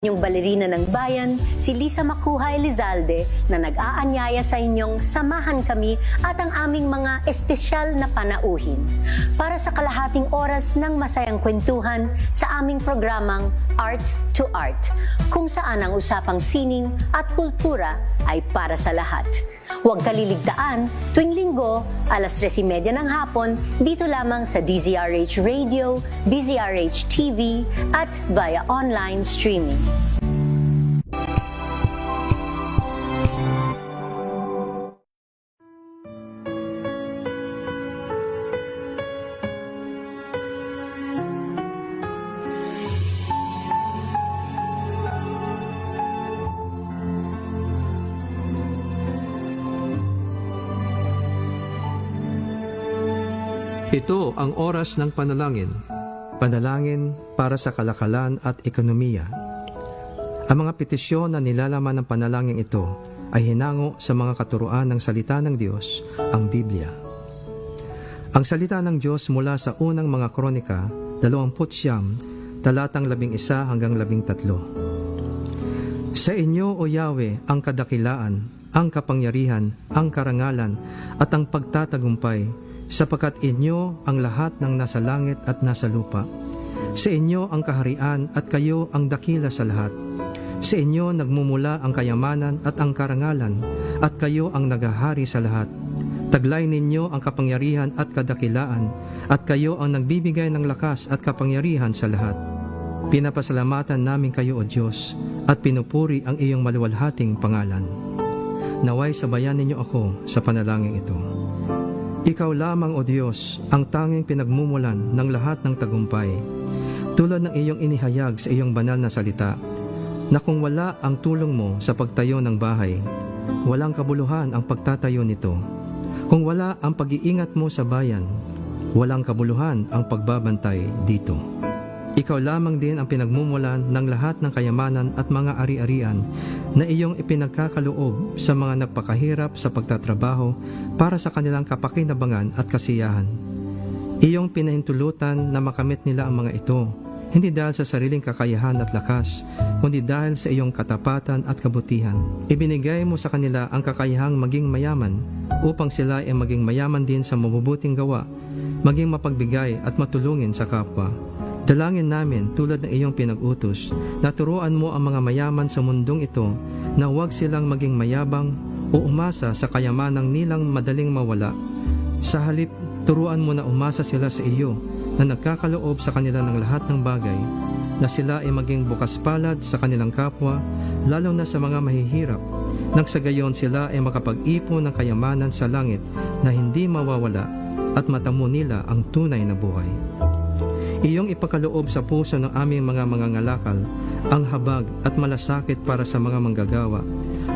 Yung balerina ng bayan, si Lisa Macuha Elizalde na nag-aanyaya sa inyong samahan kami at ang aming mga espesyal na panauhin para sa kalahating oras ng masayang kwentuhan sa aming programang Art to Art, kung saan ang usapang sining at kultura ay para sa lahat. Huwag kaliligtaan, tuwing linggo, alas 3:30 ng hapon, dito lamang sa DZRH Radio, DZRH TV, at via online streaming. Ito ang oras ng panalangin, panalangin para sa kalakalan at ekonomiya. Ang mga petisyon na nilalaman ng panalangin ito ay hinango sa mga katuruan ng salita ng Diyos, ang Biblia. Ang salita ng Diyos mula sa unang mga kronika, 29, talatang 11 hanggang 13. Sa inyo, O Yahweh, ang kadakilaan, ang kapangyarihan, ang karangalan, at ang pagtatagumpay, sapagkat inyo ang lahat ng nasa langit at nasa lupa. Sa inyo ang kaharian at kayo ang dakila sa lahat. Sa inyo nagmumula ang kayamanan at ang karangalan at kayo ang naghahari sa lahat. Taglay ninyo ang kapangyarihan at kadakilaan at kayo ang nagbibigay ng lakas at kapangyarihan sa lahat. Pinapasalamatan namin kayo, O Diyos, at pinupuri ang iyong maluwalhating pangalan. Naway sabayan ninyo ako sa panalangin ito. Ikaw lamang, O Diyos, ang tanging pinagmumulan ng lahat ng tagumpay, tulad ng iyong inihayag sa iyong banal na salita, na kung wala ang tulong mo sa pagtayo ng bahay, walang kabuluhan ang pagtatayo nito. Kung wala ang pag-iingat mo sa bayan, walang kabuluhan ang pagbabantay dito. Ikaw lamang din ang pinagmumulan ng lahat ng kayamanan at mga ari-arian na iyong ipinagkakaloob sa mga nagpakahirap sa pagtatrabaho para sa kanilang kapakinabangan at kasiyahan. Iyong pinahintulutan na makamit nila ang mga ito, hindi dahil sa sariling kakayahan at lakas, kundi dahil sa iyong katapatan at kabutihan. Ibinigay mo sa kanila ang kakayahang maging mayaman upang sila ay maging mayaman din sa mabubuting gawa, maging mapagbigay at matulungin sa kapwa. Dalangin namin tulad ng iyong pinag-utos na turuan mo ang mga mayaman sa mundong ito na huwag silang maging mayabang o umasa sa kayamanang nilang madaling mawala. Sa halip, turuan mo na umasa sila sa iyo na nagkakaloob sa kanila ng lahat ng bagay, na sila ay maging bukas palad sa kanilang kapwa, lalo na sa mga mahihirap, nang sa gayon sila ay makapag-ipon ng kayamanan sa langit na hindi mawawala at matamo nila ang tunay na buhay. Iyong ipakaloob sa puso ng aming mga mangangalakal ang habag at malasakit para sa mga manggagawa,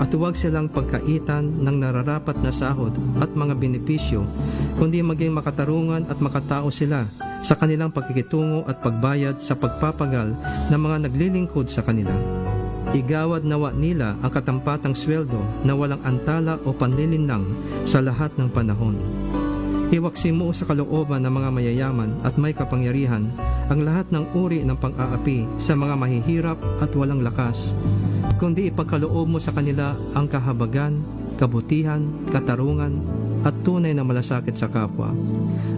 at huwag silang pagkaitan ng nararapat na sahod at mga benepisyo, kundi maging makatarungan at makatao sila sa kanilang pagkikitungo at pagbayad sa pagpapagal ng mga naglilingkod sa kanila. Igawad nawa nila ang katampatang sweldo na walang antala o panlilinlang sa lahat ng panahon. Iwaksi mo sa kalooban ng mga mayayaman at may kapangyarihan ang lahat ng uri ng pang-aapi sa mga mahihirap at walang lakas, kundi ipagkaloob mo sa kanila ang kahabagan, kabutihan, katarungan, at tunay na malasakit sa kapwa.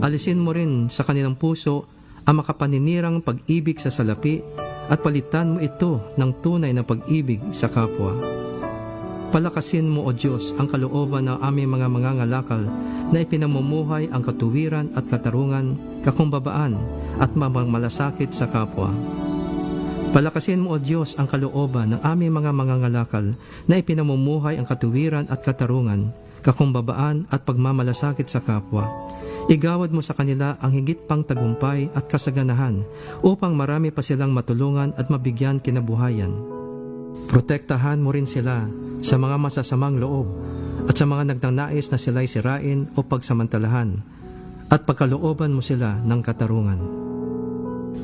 Alisin mo rin sa kanilang puso ang makapaninirang pag-ibig sa salapi at palitan mo ito ng tunay na pag-ibig sa kapwa. Palakasin mo, O Diyos, ang kalooban ng aming mga mangangalakal na ipinamumuhay ang katuwiran at katarungan, kakumbabaan at malasakit sa kapwa. Palakasin mo, O Diyos, ang kalooban ng aming mga mangangalakal na ipinamumuhay ang katuwiran at katarungan, kakumbabaan at pagmamalasakit sa kapwa. Igawad mo sa kanila ang higit pang tagumpay at kasaganahan upang marami pa silang matulungan at mabigyan kinabuhayan. Protektahan mo rin sila sa mga masasamang loob at sa mga nagnanais na sila'y sirain o pagsamantalahan, at pagkalooban mo sila ng katarungan.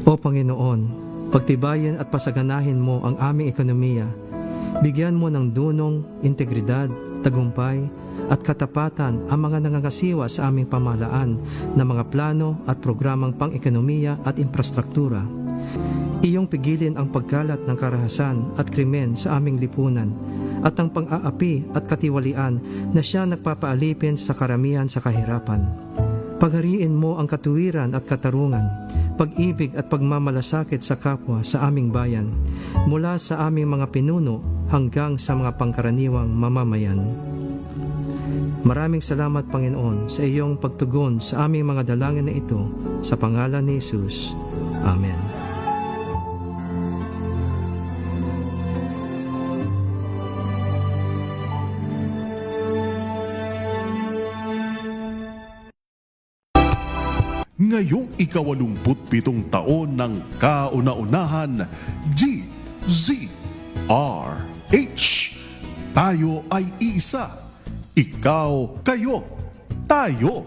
O Panginoon, pagtibayin at pasaganahin mo ang aming ekonomiya. Bigyan mo ng dunong, integridad, tagumpay, at katapatan ang mga nangangasiwa sa aming pamahalaan ng mga plano at programang pang-ekonomiya at infrastruktura. Iyong pigilin ang pagkalat ng karahasan at krimen sa aming lipunan at ang pang-aapi at katiwalian na siya nagpapaalipin sa karamihan sa kahirapan. Paghariin mo ang katuwiran at katarungan, pag-ibig at pagmamalasakit sa kapwa sa aming bayan, mula sa aming mga pinuno hanggang sa mga pangkaraniwang mamamayan. Maraming salamat, Panginoon, sa iyong pagtugon sa aming mga dalangin na ito sa pangalan ni Jesus. Amen. Ngayong ika-87 taon ng kauna-unahan, DZRH. Tayo ay iisa. Ikaw, kayo, tayo.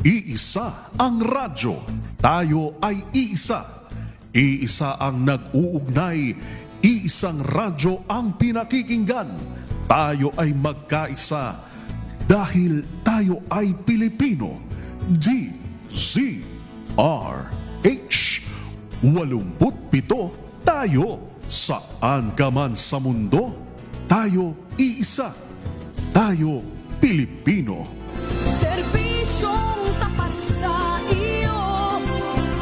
Iisa ang radyo. Tayo ay iisa. Iisa ang nag-uugnay. Iisang radyo ang pinakikinggan. Tayo ay magkaisa dahil tayo ay Pilipino. DZRH 87 tayo. Saan ka man sa mundo, tayo iisa. Tayo Pilipino. Serbisyong tapat sa iyo,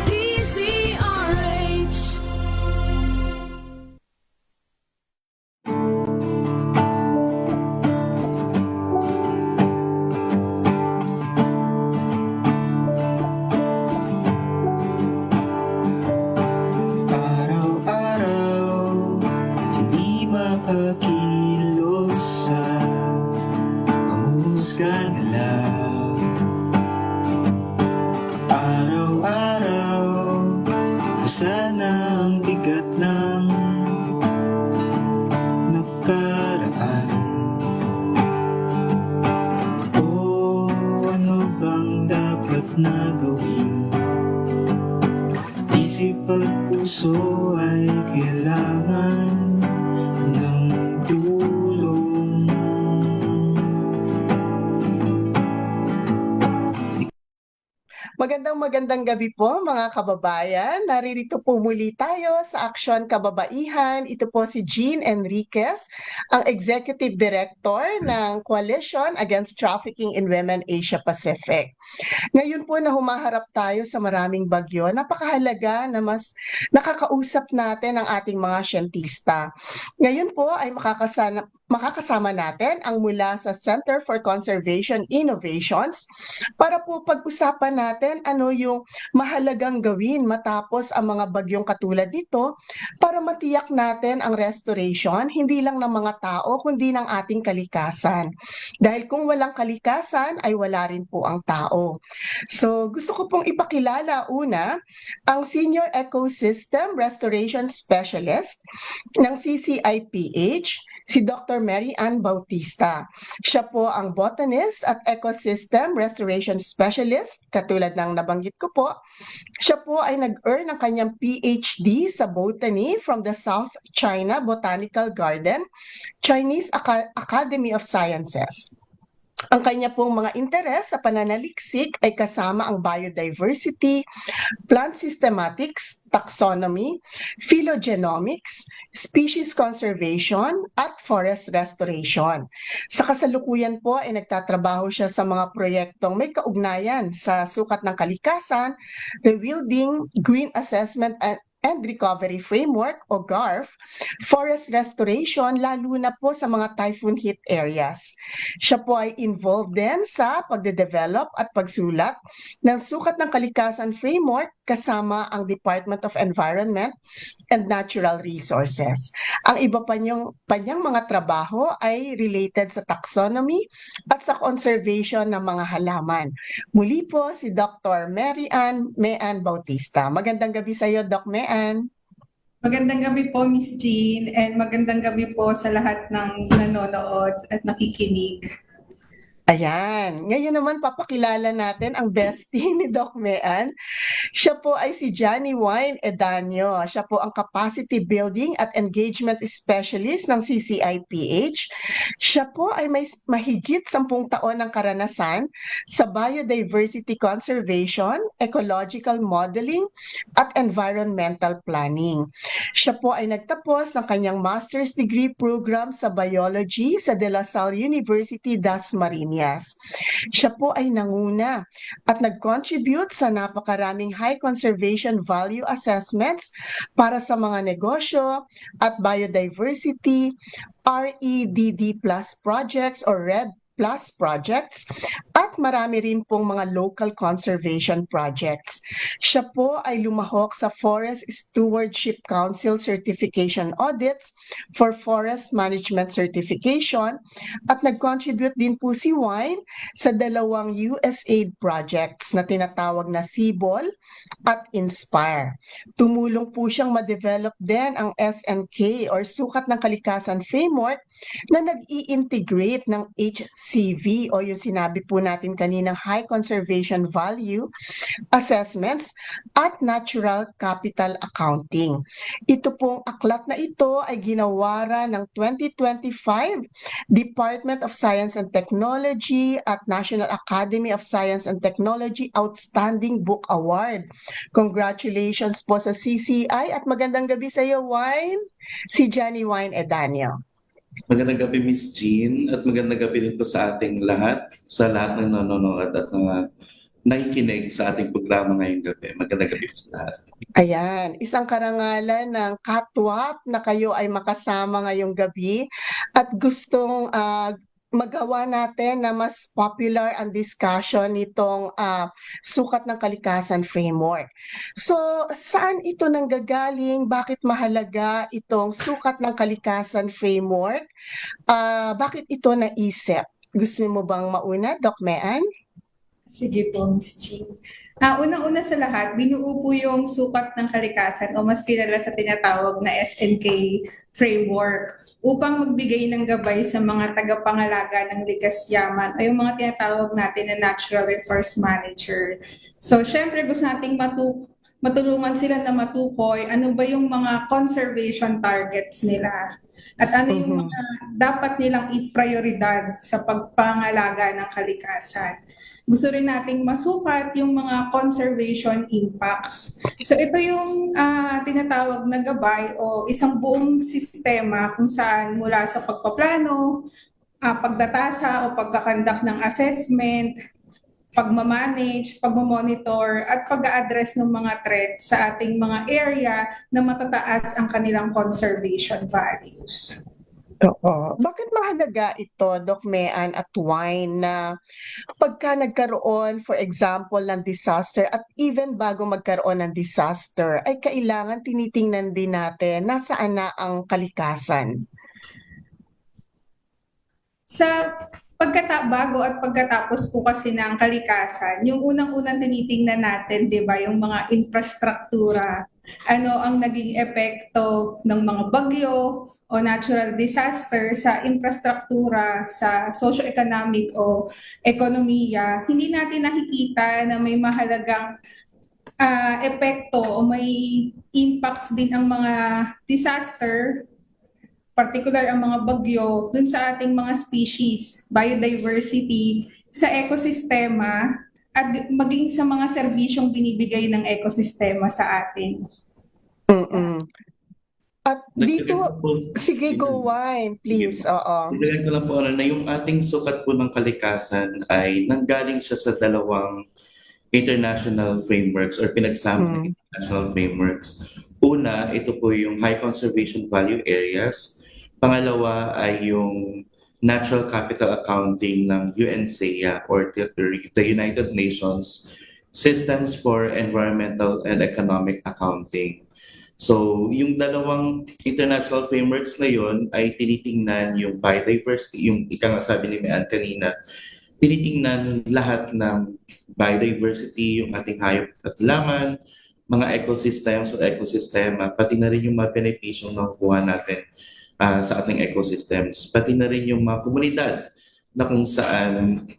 DZRH. Araw-araw, hindi makakilos sa mahusgang alam. Araw-araw, sana ang bigat ng nakaraan. O ano bang dapat na gawin? Isip at puso ay kailangan ng tulong. Magandang gabi po mga kababayan. Naririto po muli tayo sa Aksyon Kababaihan. Ito po si Jean Enriquez, ang Executive Director ng Coalition Against Trafficking in Women Asia Pacific. Ngayon po na humaharap tayo sa maraming bagyo, napakahalaga na mas nakakausap natin ang ating mga siyentista. Ngayon po ay makakasama natin ang mula sa Center for Conservation Innovations para po pag-usapan natin ano yung mahalagang gawin matapos ang mga bagyong katulad nito para matiyak natin ang restoration hindi lang ng mga tao kundi ng ating kalikasan. Dahil kung walang kalikasan ay wala rin po ang tao. So gusto ko pong ipakilala una ang Senior Ecosystem Restoration Specialist ng CCIPH, si Dr. Mary Ann Bautista. Siya po ang botanist at ecosystem restoration specialist, katulad ng nabanggit ko po. Siya po ay nag-earn ng kanyang PhD sa botany from the South China Botanical Garden, Chinese Academy of Sciences. Ang kanya pong mga interes sa pananaliksik ay kasama ang biodiversity, plant systematics, taxonomy, phylogenomics, species conservation, at forest restoration. Sa kasalukuyan po ay nagtatrabaho siya sa mga proyektong may kaugnayan sa sukat ng kalikasan, rewilding, green assessment and Recovery Framework o GARF, forest restoration lalo na po sa mga typhoon hit areas. Siya po ay involved din sa pagde-develop at pagsulat ng sukat ng kalikasan framework kasama ang Department of Environment and Natural Resources. Ang iba pa niyang mga trabaho ay related sa taxonomy at sa conservation ng mga halaman. Muli po si Dr. Mary Ann Bautista. Magandang gabi sa iyo, Doc Mean. Magandang gabi po, Miss Jean, and magandang gabi po sa lahat ng nanonood at nakikinig. Ayan. Ngayon naman papakilala natin ang bestie ni Doc Mean. Siya po ay si Johnny Wine Edanyo. Siya po ang Capacity Building at Engagement Specialist ng CCIPH. Siya po ay may mahigit 10 taon ng karanasan sa biodiversity conservation, ecological modeling, at environmental planning. Siya po ay nagtapos ng kanyang master's degree program sa biology sa De La Salle University das Marinas. Siya po ay nanguna at nag-contribute sa napakaraming high conservation value assessments para sa mga negosyo at biodiversity, REDD plus projects or RED plus projects, at marami rin pong mga local conservation projects. Siya po ay lumahok sa Forest Stewardship Council Certification Audits for Forest Management Certification at nag-contribute din po si Wine sa 2 USAID projects na tinatawag na CBOL at INSPIRE. Tumulong po siyang ma-develop din ang SNK or Sukat ng Kalikasan Framework na nag-i-integrate ng HCV o yung sinabi po natin kaninang High Conservation Value Assessments at Natural Capital Accounting. Ito pong aklat na ito ay ginawara ng 2025 Department of Science and Technology at National Academy of Science and Technology Outstanding Book Award. Congratulations po sa CCI at magandang gabi sa iyo, Wine. Si Johnny Wine Edanyo. Magandang gabi, Miss Jean, at magandang gabi din po sa ating lahat, sa lahat ng nanonood at mga nakikinig sa ating programa ngayong gabi. Magandang gabi sa lahat. Ayan, isang karangalan ng katwap na kayo ay makasama ngayong gabi at gustong magawa natin na mas popular ang discussion nitong Sukat ng Kalikasan Framework. So, saan ito nanggagaling? Bakit mahalaga itong Sukat ng Kalikasan Framework? Bakit ito naisip? Gusto mo bang mauna, Doc Mean? Sige po, Miss Jean. Unang-una sa lahat, binuo po yung Sukat ng Kalikasan o mas kilala sa tinatawag na SNK framework upang magbigay ng gabay sa mga tagapangalaga ng likas yaman o yung mga tinatawag natin na natural resource manager. So, syempre gusto nating matulungan sila na matukoy ano ba yung mga conservation targets nila at ano yung mga dapat nilang i-prioridad sa pagpangalaga ng kalikasan. Gusto rin nating masukat yung mga conservation impacts. So ito yung tinatawag na gabay o isang buong sistema kung saan mula sa pagpaplano, pagdatasa o pagkakandak ng assessment, pagmamanage, pagmamonitor at pag-a-address ng mga threats sa ating mga area na matataas ang kanilang conservation values. Oo. Bakit mahalaga ito, Doc Mean at Wine, na pagka nagkaroon, for example, ng disaster at even bago magkaroon ng disaster, ay kailangan tinitingnan din natin nasaan na ang kalikasan? Sa bago at pagkatapos po kasi ng kalikasan, yung unang-unang tinitingnan natin, di ba, yung mga infrastruktura, ano ang naging epekto ng mga bagyo o natural disaster sa infrastruktura, sa socio-economic o ekonomiya. Hindi natin nakikita na may mahalagang epekto o may impacts din ang mga disaster, particular ang mga bagyo, dun sa ating mga species, biodiversity, sa ekosistema, at maging sa mga serbisyong binibigay ng ekosistema sa atin. At dito, sige, go Wine, please. Oo. Dagdagan ko lang po na yung ating sukat po ng kalikasan ay nanggaling siya sa 2 international frameworks or pinagsama ng international frameworks. Una, ito po yung High Conservation Value Areas. Pangalawa ay yung Natural Capital Accounting ng UNSEA or the United Nations Systems for Environmental and Economic Accounting. So, yung 2 international frameworks na yun ay tinitingnan yung biodiversity, yung ika nga sabi ni Mean kanina, tinitingnan lahat ng biodiversity, yung ating hayop at laman, mga ecosystems o ekosistema, pati na rin yung mga benepisyong nakukuha natin sa ating ecosystems, pati na rin yung mga komunidad na kung saan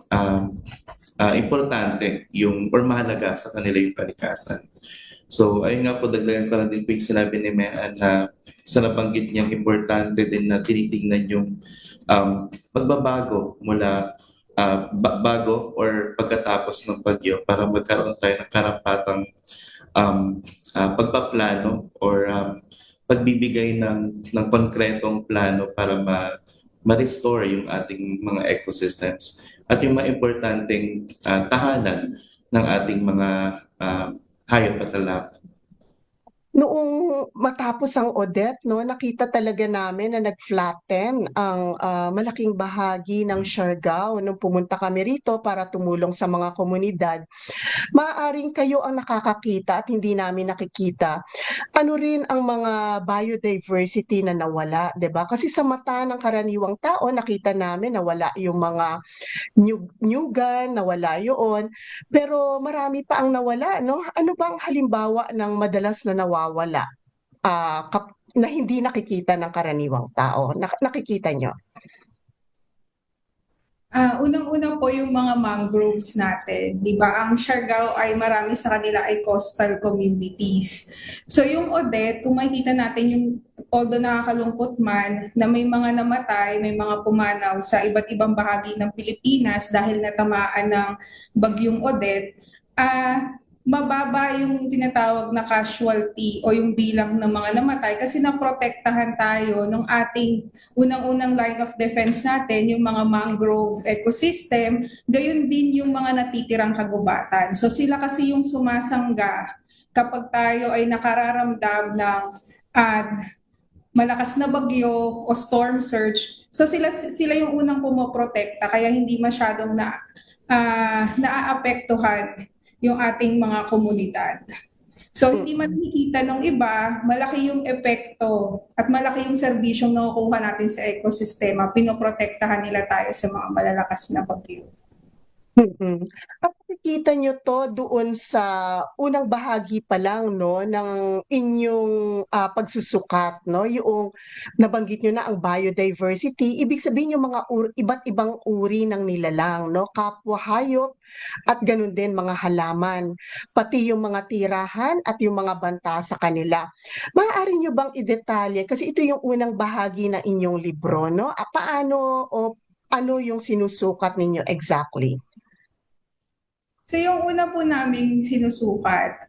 importante yung or mahalaga sa kanila yung kalikasan. So ayun nga po, dagdagan ko lang din po yung sinabi ni Mean na sa nabanggit niyang importante din na tinitingnan yung pagbabago mula bago or pagkatapos ng bagyo para magkaroon tayo ng karapatang pagpaplano or pagbibigay ng konkretong plano para ma-restore yung ating mga ecosystems at yung mga importanteng tahanan ng ating mga hayop at alaap. Noong matapos ang Odette, no, nakita talaga namin na nag-flatten ang malaking bahagi ng Siargao nung pumunta kami rito para tumulong sa mga komunidad. Maaaring kayo ang nakakakita at hindi namin nakikita. Ano rin ang mga biodiversity na nawala, 'di ba? Kasi sa mata ng karaniwang tao, nakita namin nawala yung mga nyugan, nawala yun. Pero marami pa ang nawala, no? Ano bang halimbawa ng madalas na nawawala na hindi nakikita ng karaniwang tao? Nakikita nyo? Unang-una po yung mga mangroves natin, di ba? Ang Siargao ay marami sa kanila ay coastal communities. So yung Odette, kung makikita natin yung, although nakakalungkot man, na may mga namatay, may mga pumanaw sa iba't ibang bahagi ng Pilipinas dahil natamaan ng bagyong Odette, mababa yung tinatawag na casualty o yung bilang ng mga namatay kasi naprotektahan tayo ng ating unang-unang line of defense natin, yung mga mangrove ecosystem, gayon din yung mga natitirang kagubatan. So sila kasi yung sumasangga kapag tayo ay nakararamdam ng malakas na bagyo o storm surge. So sila yung unang pumoprotekta kaya hindi masyadong naaapektuhan yung ating mga komunidad. So hindi man nakikita ng iba, malaki yung epekto at malaki yung serbisyong nakukuha natin sa ekosistema. Pinoprotektahan nila tayo sa mga malalakas na bagyo. At nakikita nyo to doon sa unang bahagi pa lang, no, ng inyong pagsusukat, no, yung nabanggit nyo na ang biodiversity, ibig sabihin yung mga iba't ibang uri ng nilalang, no, kapwa hayop at ganun din mga halaman, pati yung mga tirahan at yung mga banta sa kanila. Maaari nyo bang idetalye, kasi ito yung unang bahagi na inyong libro, no, paano o ano yung sinusukat ninyo exactly? So yung una po naming sinusukat,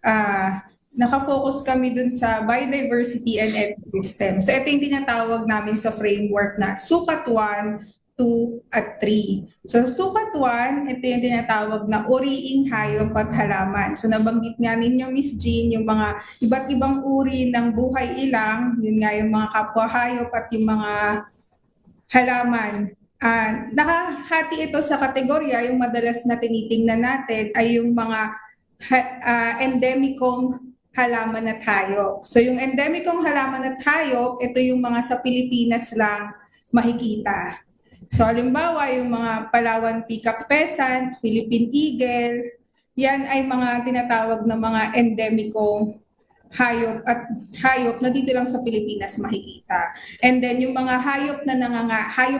nakafocus kami dun sa biodiversity and ecosystem. So ito yung tinatawag namin sa framework na sukat 1, 2, at 3. So sukat 1, ito yung tinatawag na uriing hayop at halaman. So nabanggit nga ninyo, Miss Jean, yung mga iba't ibang uri ng buhay ilang, yun nga yung mga kapwa hayop at yung mga halaman. Nakahati ito sa kategorya, yung madalas na tinitingnan natin ay yung mga endemikong halaman at hayop. So yung endemikong halaman at hayop, ito yung mga sa Pilipinas lang makikita. So halimbawa yung mga Palawan peacock pheasant, Philippine eagle, yan ay mga tinatawag na mga endemikong hayop na dito lang sa Pilipinas makikita. And then yung mga hayop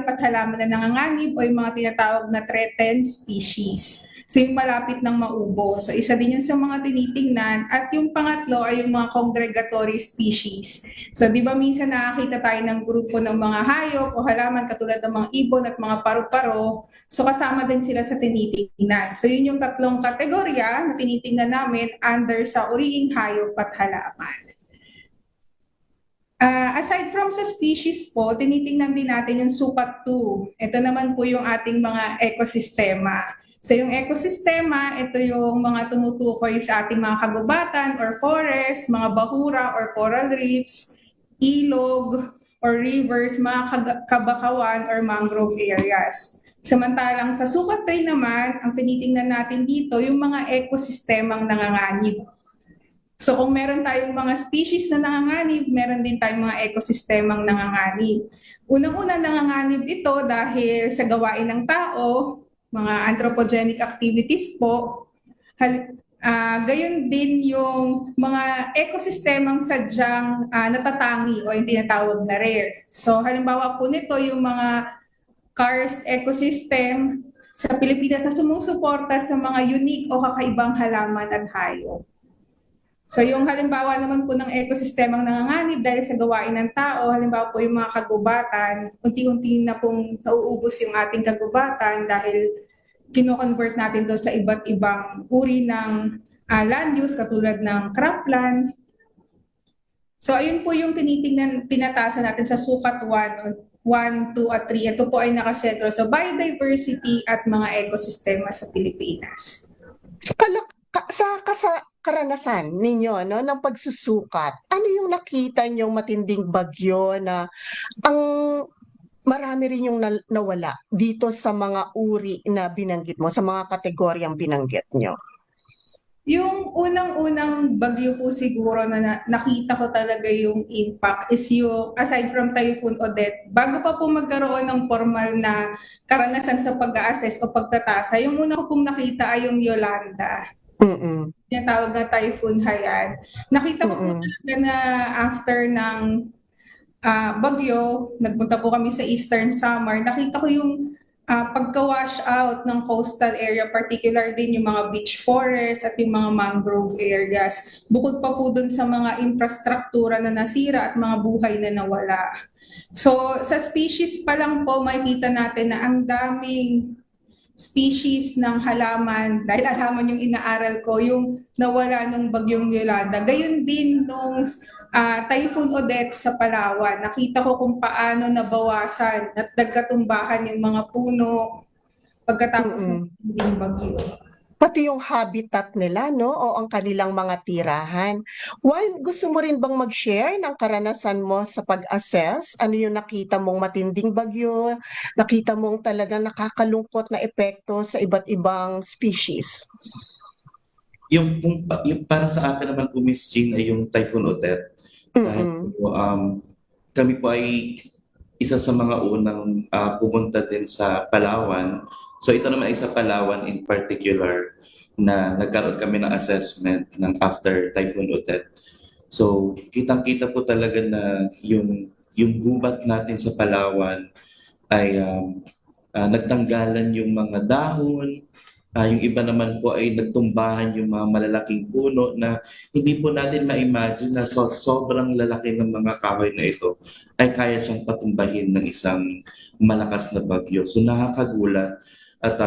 at halaman na nanganganib o yung mga tinatawag na threatened species. So yung malapit ng maubo. So isa din yun sa mga tinitingnan. At yung pangatlo ay yung mga congregatory species. So di ba minsan nakakita tayo ng grupo ng mga hayop o halaman katulad ng mga ibon at mga paru-paro. So kasama din sila sa tinitingnan. So yun yung tatlong kategorya na tinitingnan namin under sa uriing hayop at halaman. Aside from sa species po, tinitingnan din natin yung sukat 2. Ito naman po yung ating mga ekosistema. So yung ekosistema, ito yung mga tumutukoy sa ating mga kagubatan or forest, mga bahura or coral reefs, ilog or rivers, mga kabakawan or mangrove areas. Samantalang sa sukat 3 naman, ang tinitingnan natin dito yung mga ekosistemang nanganganib. So kung meron tayong mga species na nanganganib, meron din tayong mga ekosistemang nanganganib. Unang-una nanganganib ito dahil sa gawain ng tao, mga anthropogenic activities po. Gayon din yung mga ekosistemang sadyang natatangi o yung tinatawag na rare. So halimbawa po nito yung mga karst ecosystem sa Pilipinas na sumusuporta sa mga unique o kakaibang halaman at hayop. So yung halimbawa naman po ng ekosistemang nanganganib dahil sa gawain ng tao, halimbawa po yung mga kagubatan, unti-unti na pong nauubos yung ating kagubatan dahil kino-convert natin doon sa iba't ibang uri ng land use katulad ng cropland. So ayun po yung tinatasan natin sa sukat 1, 2 at 3. Ito po ay nakasentro sa biodiversity at mga ekosistema sa Pilipinas. Sa karanasan ninyo, no, ng pagsusukat, ano yung nakita niyong matinding bagyo na ang marami rin yung nawala dito sa mga uri na binanggit mo, sa mga kategoryang binanggit nyo? Yung unang-unang bagyo po siguro na nakita ko talaga yung impact is yung aside from Typhoon Odette, bago pa po magkaroon ng formal na karanasan sa pag-a-assess o pagtatasa, yung una ko pong nakita ay yung Yolanda. Tinatawag na Typhoon Haiyan. Nakita ko po talaga na after ng bagyo, nagpunta po kami sa Eastern Samar, nakita ko yung pagka-wash out ng coastal area, particular din yung mga beach forest at yung mga mangrove areas. Bukod pa po dun sa mga infrastruktura na nasira at mga buhay na nawala. So sa species pa lang po makikita natin na ang daming species ng halaman, dahil halaman yung inaaral ko, yung nawala nung bagyong Yolanda. Gayon din nung Typhoon Odette sa Palawan. Nakita ko kung paano nabawasan at nagkatumbahan yung mga puno pagkatapos ng bagyo. Pati yung habitat nila, no? O ang kanilang mga tirahan. Juan, gusto mo rin bang mag-share ng karanasan mo sa pag-assess? Ano yung nakita mong matinding bagyo? Nakita mong talagang nakakalungkot na epekto sa iba't ibang species? Yung para sa akin naman po, Miss Jean, ay yung Typhoon Odette. Dahil po, kami po ay isa sa mga unang pumunta din sa Palawan. So ito naman ay sa Palawan in particular na nagkaroon kami ng assessment ng after Typhoon Odette. So kitang-kita po talaga na yung gubat natin sa Palawan ay nagtanggalan yung mga dahon. Yung iba naman po ay nagtumbahan yung mga malalaking puno na hindi po natin ma-imagine na sobrang lalaki ng mga kahoy na ito ay kaya siyang patumbahin ng isang malakas na bagyo. So nakakagulat at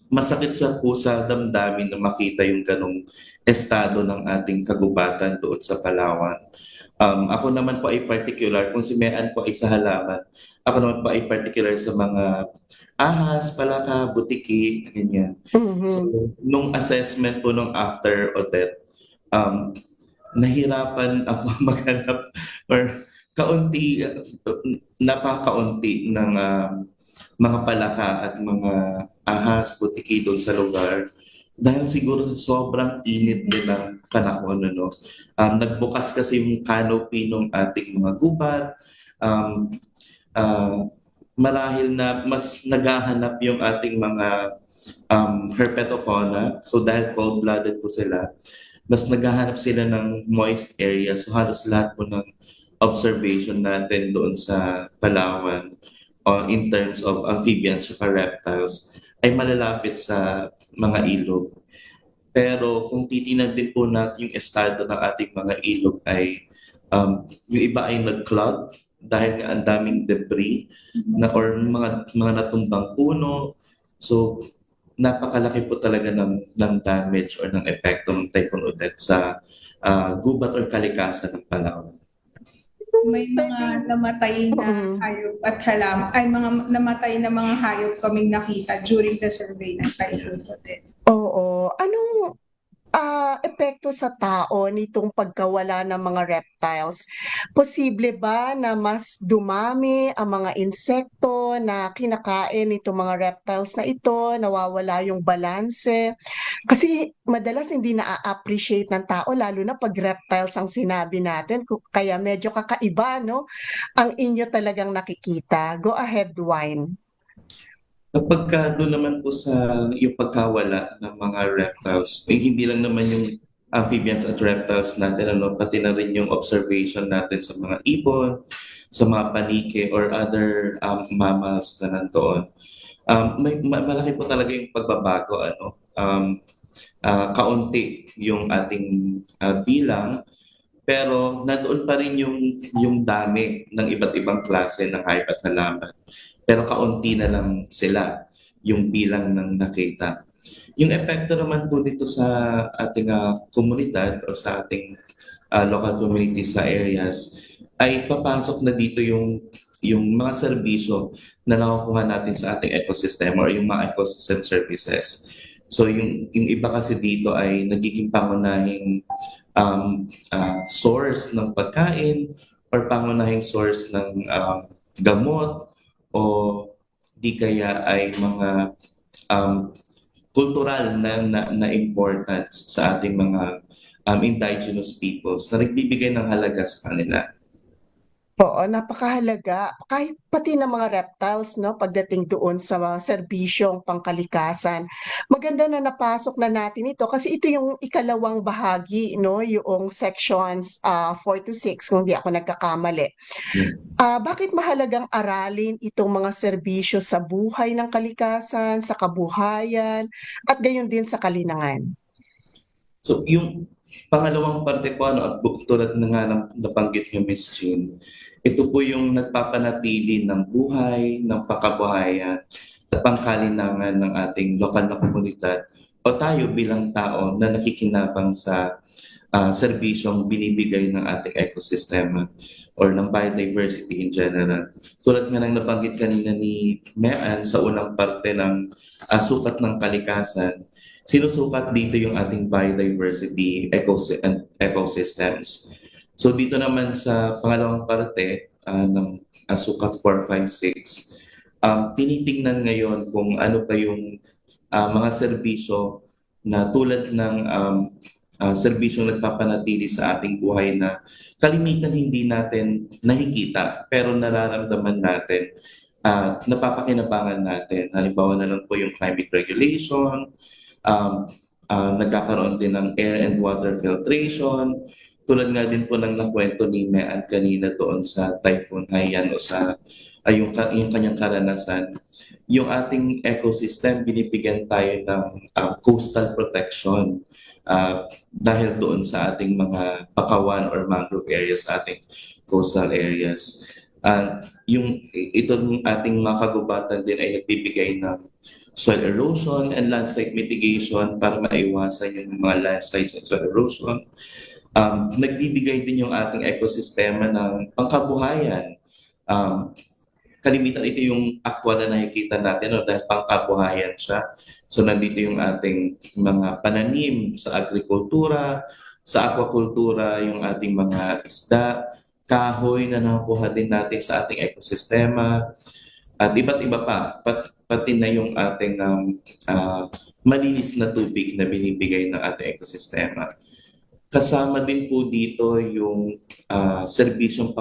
masakit sa pusa damdamin na makita yung ganong estado ng ating kagubatan doon sa Palawan. Ako naman po ay particular, kung si Mean po ay sa halaman, ako naman po ay particular sa mga ahas, palaka, butiki, ganyan. So, nung assessment po nung after Odette, nahirapan ako maghanap or napakaunti ng mga palaka at mga ahas, butiki doon sa lugar. Dahil siguro sobrang init din ng panahon. Nagbukas kasi yung canopy ng ating mga gubat. Marahil na mas naghahanap yung ating mga herpetofauna. So dahil cold-blooded po sila, mas naghahanap sila ng moist area. So halos lahat po ng observation natin doon sa Palawan in terms of amphibians at reptiles ay malalapit sa mga ilog. Pero kung titinan din po natin yung estado ng ating mga ilog ay yung iba ay nag-clog dahil nga ang daming debris or mga natumbang puno. So napakalaki po talaga ng damage or ng epekto ng Typhoon Odette sa gubat or kalikasan ng Palawan. May mga namatay na hayop at mga namatay na mga hayop kaming nakita during the survey ng Typhoon Odette. Oo. Anong epekto sa tao nitong pagkawala ng mga reptiles? Posible ba na mas dumami ang mga insekto na kinakain nitong mga reptiles na ito, nawawala yung balanse? Kasi madalas hindi na-appreciate ng tao, lalo na pag reptiles ang sinabi natin, kaya medyo kakaiba, no? Ang inyo talagang nakikita. Go ahead, Wine. Kapag doon naman po sa yung pagkawala ng mga reptiles, hindi lang naman yung amphibians at reptiles natin, pati na rin yung observation natin sa mga ibon, sa mga panike or other mammals na nandoon. Malaki po talaga yung pagbabago, kaunti yung ating bilang, pero nandoon pa rin yung dami ng iba't ibang klase ng hayop at halaman. Pero kaunti na lang sila yung bilang ng nakita. Yung epekto naman po dito sa ating komunidad o sa ating local community sa areas ay papasok na dito yung mga serbisyo na nakukuha natin sa ating ecosystem or yung mga ecosystem services. So yung iba kasi dito ay nagiging pangunahing source ng pagkain or pangunahing source ng gamot o di kaya ay mga cultural na importance sa ating mga indigenous peoples na nagbibigay ng halaga sa kanila. Oo, napakahalaga. Kahit pati ng mga reptiles, no, pagdating doon sa mga serbisyong pangkalikasan. Maganda na napasok na natin ito kasi ito yung ikalawang bahagi, no, yung sections 4 to 6, kung di ako nagkakamali. Bakit mahalagang aralin itong mga serbisyo sa buhay ng kalikasan, sa kabuhayan, at gayon din sa kalinangan? So yung pangalawang parte po, tulad na nga nabanggit yung Miss Jean, ito po yung nagpapanatili ng buhay, ng pangkabuhayan at pangkalinangan ng ating lokal na komunidad o tayo bilang tao na nakikinabang sa serbisyong binibigay ng ating ecosystem or ng biodiversity in general. Tulad nga ng nabanggit kanina ni Mean sa unang parte ng sukat ng kalikasan, sinusukat dito yung ating biodiversity ecosystems. So dito naman sa pangalawang parte ng sukat 4, 5, 6, tinitingnan ngayon kung ano pa yung mga serbisyo na tulad ng serbisyong nagpapanatili sa ating buhay na kalimitan hindi natin nakikita pero nararamdaman natin at napapakinabangan natin. Halimbawa na lang po yung climate regulation, nagkakaroon din ng air and water filtration, tulad nga din po ng nakwento ni Mean kanina doon sa Typhoon Haiyan o sa yung kanyang karanasan. Yung ating ecosystem, binibigyan tayo ng coastal protection dahil doon sa ating mga bakawan or mangrove areas, ating coastal areas. Itong ating mga kagubatan din ay nagbibigay ng soil erosion and landslide mitigation para maiwasan yung mga landslides and soil erosion. Nagbibigay din yung ating ekosistema ng pangkabuhayan. Kalimitan ito yung actual na nakikita natin dahil pangkabuhayan siya. So nandito yung ating mga pananim sa agrikultura, sa aquakultura, yung ating mga isda, kahoy na nakukuha din natin sa ating ekosistema, at iba't iba pa, pati na yung ating malinis na tubig na binibigay ng ating ekosistema. Kasama din po dito yung serbisyong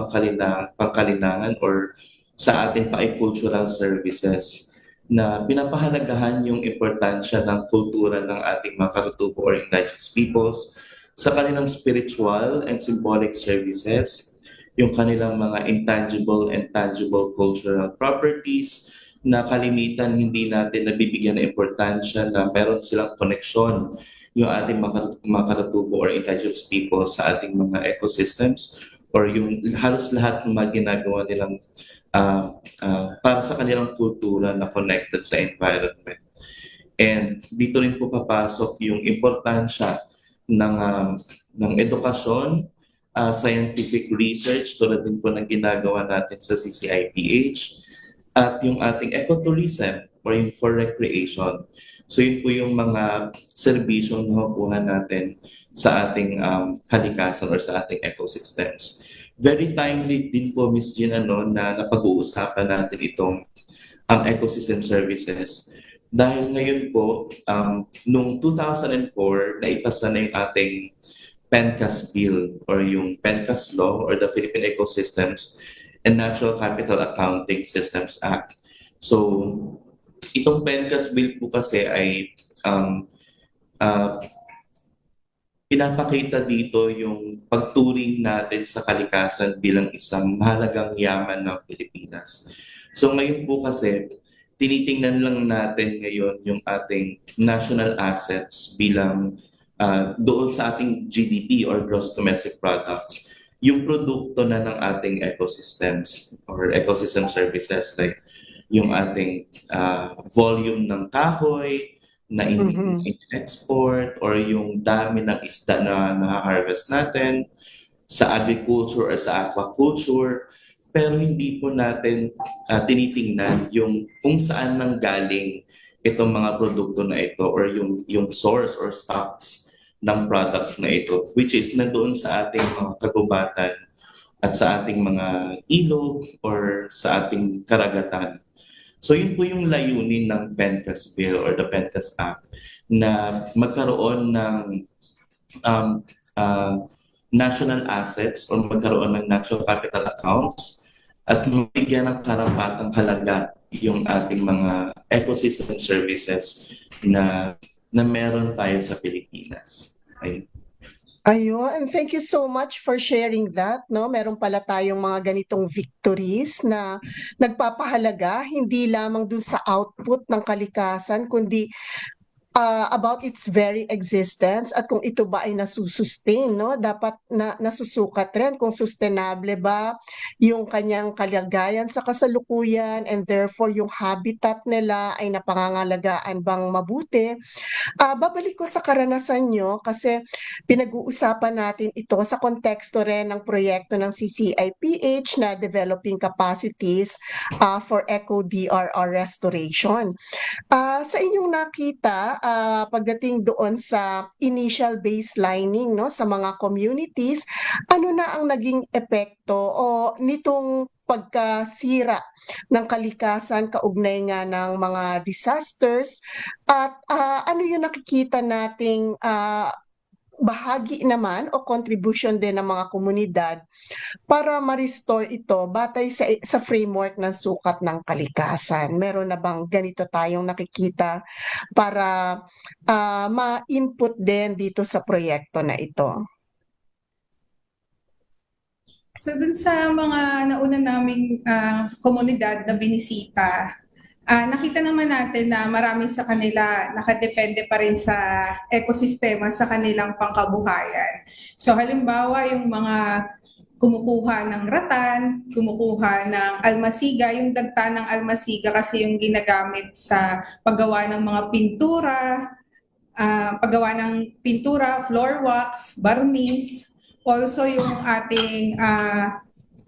pangkalinangan or sa ating pa-cultural services na pinapahalagahan yung importansya ng kultura ng ating mga katutubo or indigenous peoples sa kanilang spiritual and symbolic services, yung kanilang mga intangible and tangible cultural properties na kalimitan hindi natin nabibigyan ng importansya na meron silang koneksyon yung ating mga katutubo or indigenous people sa ating mga ecosystems or yung halos lahat ng mga ginagawa nilang para sa kanilang kultura na connected sa environment. And dito rin po papasok yung importansya ng edukasyon, scientific research tulad din po ng ginagawa natin sa CCIPH at yung ating ecotourism or yung for recreation. So yun po yung mga serbisyong nakukuha natin sa ating kalikasan or sa ating ecosystems. Very timely din po, Ms. Jean, na napag-uusapan natin itong ecosystem services. Dahil ngayon po, noong 2004, naipasa na yung ating PENCAS Bill or yung PENCAS Law or the Philippine Ecosystems and Natural Capital Accounting Systems Act. So, itong PENCAS Bill po kasi ay pinapakita dito yung pagturing natin sa kalikasan bilang isang mahalagang yaman ng Pilipinas. So ngayon po kasi, tinitingnan lang natin ngayon yung ating national assets bilang doon sa ating GDP or gross domestic products, yung produkto na ng ating ecosystems or ecosystem services like yung ating volume ng kahoy na in-export or yung dami ng isda na na-harvest natin sa agriculture or sa aquaculture. Pero hindi po natin tinitingnan yung kung saan nanggaling itong mga produkto na ito or yung source or stocks ng products na ito, which is nandoon sa ating mga kagubatan at sa ating mga ilog or sa ating karagatan. So yun po yung layunin ng PENCAS Bill or the PENCAS Act na magkaroon ng national assets or magkaroon ng natural capital accounts at mabigyan ng karapatang halaga yung ating mga ecosystem services na meron tayo sa Pilipinas. Ayun. Ayun, and thank you so much for sharing that, no? Meron pala tayong mga ganitong victories na nagpapahalaga hindi lamang dun sa output ng kalikasan, kundi about its very existence at kung ito ba ay nasusustain, no? Dapat nasusukat rin kung sustainable ba yung kanyang kalagayan sa kasalukuyan and therefore yung habitat nila ay napangangalagaan bang mabuti. Babalik ko sa karanasan nyo kasi pinag-uusapan natin ito sa konteksto rin ng proyekto ng CCIPH na Developing Capacities for Eco-DRR Restoration. Sa inyong nakita, pagdating doon sa initial baselining, no, sa mga communities, ano na ang naging epekto o nitong pagkasira ng kalikasan kaugnay nga ng mga disasters at ano yung nakikita nating bahagi naman o contribution din ng mga komunidad para ma-restore ito batay sa framework ng sukat ng kalikasan. Meron na bang ganito tayong nakikita para ma-input din dito sa proyekto na ito? So dun sa mga nauna naming komunidad na binisita, nakita naman natin na marami sa kanila nakadepende pa rin sa ekosistema sa kanilang pangkabuhayan. So halimbawa yung mga kumukuha ng ratan, kumukuha ng almasiga, yung dagta ng almasiga kasi yung ginagamit sa paggawa ng mga pintura, floor wax, barniz, also yung ating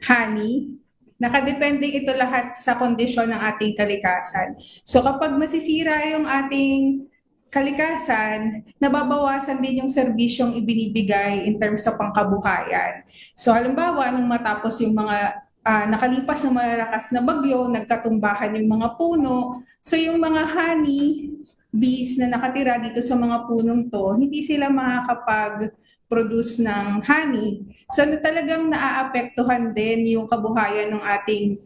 honey. Nakadepende ito lahat sa kondisyon ng ating kalikasan. So kapag masisira yung ating kalikasan, nababawasan din yung serbisyong ibinibigay in terms sa pangkabuhayan. So halimbawa, nung matapos yung mga nakalipas na malakas na bagyo, nagkatumbahan yung mga puno, so yung mga honey bees na nakatira dito sa mga punong to, hindi sila makakapag-produce ng honey. So talagang naaapektuhan din yung kabuhayan ng ating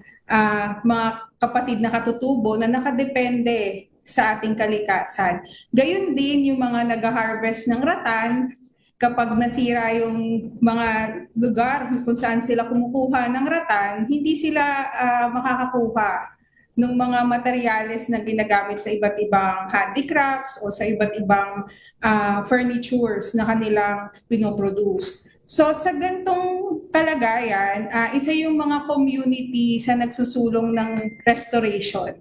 mga kapatid na katutubo na nakadepende sa ating kalikasan. Gayun din yung mga nag-harvest ng ratan, kapag nasira yung mga lugar kung saan sila kumukuha ng ratan, hindi sila makakakuha ng mga materyales na ginagamit sa iba't ibang handicrafts o sa iba't ibang furnitures na kanilang pinoproduce. So sa gantong kalagayan, isa yung mga community sa nagsusulong ng restoration.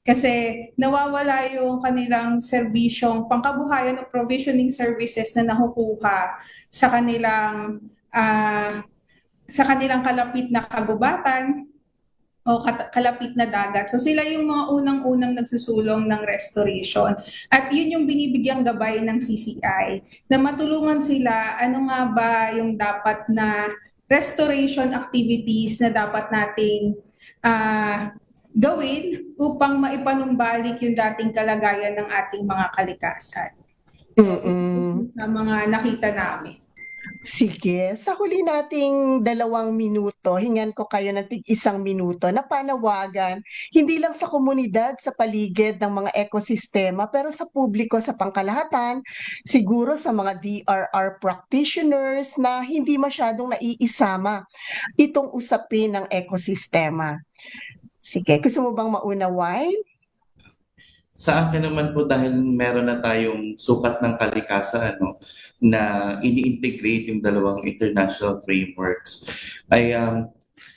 Kasi nawawala yung kanilang serbisyong pangkabuhayan o provisioning services na nakukuha sa kanilang kalapit na kagubatan o kalapit na dagat. So sila yung mga unang-unang nagsusulong ng restoration. At yun yung binibigyang gabay ng CCI na matulungan sila ano nga ba yung dapat na restoration activities na dapat nating gawin upang maipanumbalik yung dating kalagayan ng ating mga kalikasan. Sa mga nakita namin. Sige, sa huli nating 2 minuto, hingan ko kayo ng tig 1 minuto na panawagan, hindi lang sa komunidad sa paligid ng mga ekosistema, pero sa publiko sa pangkalahatan, siguro sa mga DRR practitioners na hindi masyadong naiisama itong usapin ng ekosistema. Sige, gusto mo bang mauna, Wine? Sa akin naman po dahil meron na tayong sukat ng kalikasan na ini-integrate yung dalawang international frameworks ay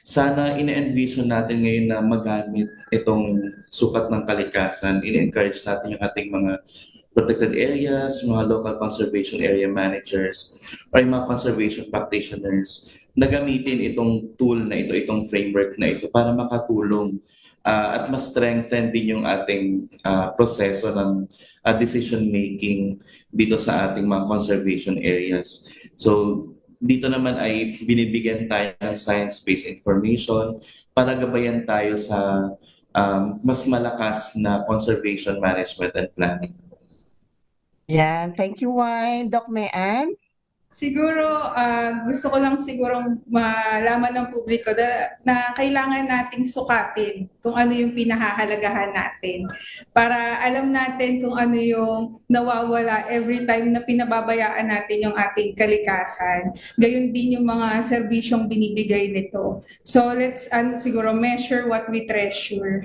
sana ine-envision natin ngayon na magamit itong sukat ng kalikasan. In-encourage natin yung ating mga protected areas, mga local conservation area managers, or yung mga conservation practitioners na gamitin itong tool na ito, itong framework na ito para makatulong at mas strengthen din yung ating proseso ng decision making dito sa ating mga conservation areas. So dito naman ay binibigyan tayo ng science-based information para gabayan tayo sa mas malakas na conservation management and planning. Yan, thank you, Wine. Doc Mean? Siguro, gusto ko lang sigurong malaman ng publiko na kailangan nating sukatin kung ano yung pinahahalagahan natin. Para alam natin kung ano yung nawawala every time na pinababayaan natin yung ating kalikasan. Gayon din yung mga serbisyong binibigay nito. So let's siguro measure what we treasure.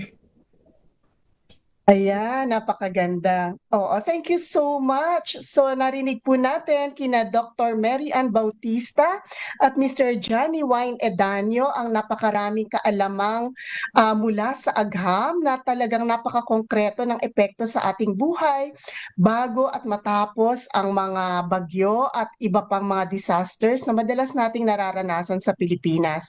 Ayan, napakaganda. Oo, thank you so much. So narinig po natin kina Dr. Mary Ann Bautista at Mr. Johnny Wine Edanio ang napakaraming kaalamang mula sa agham na talagang napakakongkreto ng epekto sa ating buhay bago at matapos ang mga bagyo at iba pang mga disasters na madalas nating nararanasan sa Pilipinas.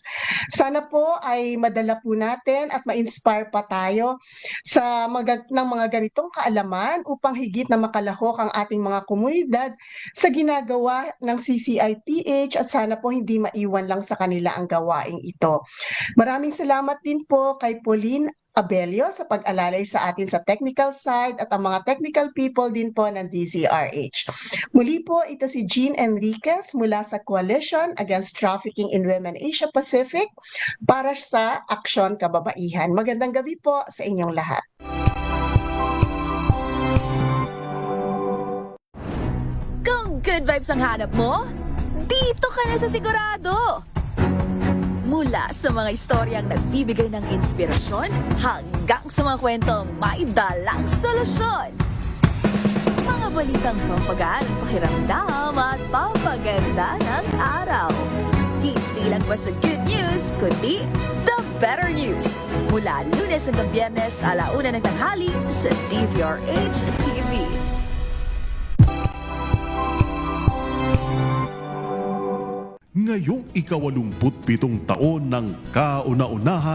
Sana po ay madala po natin at ma-inspire pa tayo sa ng mga ganitong kaalaman upang higit na makalahok ang ating mga komunidad sa ginagawa ng CCIPH at sana po hindi maiwan lang sa kanila ang gawaing ito. Maraming salamat din po kay Pauline Abelio sa pag-alalay sa atin sa technical side at ang mga technical people din po ng DZRH. Muli po, ito si Jean Enriquez mula sa Coalition Against Trafficking in Women Asia Pacific para sa Aksyon Kababaihan. Magandang gabi po sa inyong lahat. Kung good vibes ang hanap mo, dito ka na sa sigurado. Mula sa mga istoryang nagbibigay ng inspirasyon hanggang sa mga kwentong may dalang solusyon. Mga balitang pampagaan ang pakiramdam at papaganda ng araw. Hindi lang ba sa good news, kundi the better news. Mula Lunes hanggang Biyernes, 1:00 ng tanghali sa DZRH TV. Ngayong ika-87 taon ng kauna-unahan